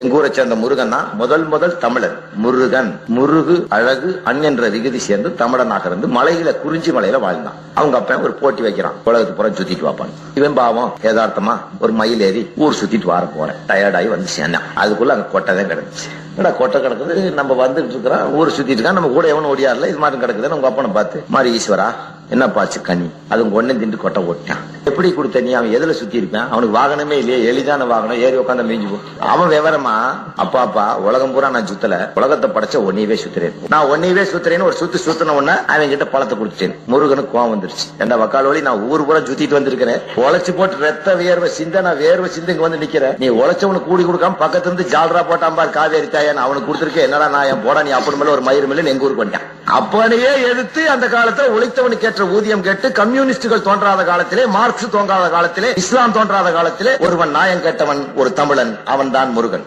எங்கூரை சேர்ந்த முருகன் தான் முதல் தமிழர். முருகன், முருகு அழகு அன் என்ற விகுதி சேர்ந்து தமிழனாக இருந்து மலையில குறிஞ்சி மலையில வாழ்ந்தான். அவங்க அப்ப ஒரு போட்டி வைக்கிறான், உலகத்துக்கு புறம் சுத்திட்டு வாப்பான். இவன் பாவம் யதார்த்தமா ஒரு மயில் ஏறி ஊர் சுத்திட்டு வர போறேன், டயர்டாகி வந்து சேர்ந்தான். அதுக்குள்ள அங்க கொட்டை தான் கிடந்துச்சு. கொட்டை கிடக்குது, நம்ம வந்துட்டு இருக்கிறோம், ஊர் சுத்திட்டு இருக்கான், நம்ம கூட எவனும் ஓடியாருல, இது மாதிரி கிடக்குது. உங்க அப்பனை பார்த்து மாறி ஈஸ்வரா என்னப்பாச்சு கனி, அது ஒன்னே திண்டு கொட்டை ஓட்டான். எப்படி கொடுத்த நீ? அவன் எதுல சுத்தி இருக்கான்? அவனுக்கு வாகனமே இல்லையே, எளிதான வாகனம், ஏறி உட்காந்து மீஞ்சு போ. அவன் விவரமா, அப்பா உலகம் பூரா நான் சுத்தல, உலகத்தை படைச்ச ஒன்னையவே சுத்துறேன், நான் ஒன்னையவே சுத்துறேன்னு ஒரு சுத்தின உடனே அவன் கிட்ட பழத்தை கொடுத்துட்டேன். முருகனுக்கு கோவம் வந்துருச்சு. என்ற வக்கால் வழி நான் ஊர் பூரா சுத்திட்டு வந்திருக்கிறேன், உழைச்சு போட்டு ரத்த வியர்வை சிந்த, நான் வேர்வை சிந்துக்கு வந்து நிக்கிறேன், நீ உழைச்சவனுக்கு கூடி கொடுக்காம பக்கத்துல இருந்து ஜால்ரா போட்டான் பார் காவேரி தாயன், அவனுக்கு கொடுத்துருக்க, என்னடா நான் என் போடா நீ அப்படி மேல ஒரு மயிறு மேல எங்க ஊருக்கு வந்துட்டான். அப்பனையே எதிர்த்து அந்த காலத்துல உழைத்தவனுக்கு ஏற்ற ஊதியம் கேட்டு கம்யூனிஸ்டுகள் தோன்றாத காலத்திலே, மார்க்ஸ் தோன்றாத காலத்திலே, இஸ்லாம் தோன்றாத காலத்திலே ஒருவன் நாயம் கேட்டவன் ஒரு தமிழன், அவன் தான் முருகன்.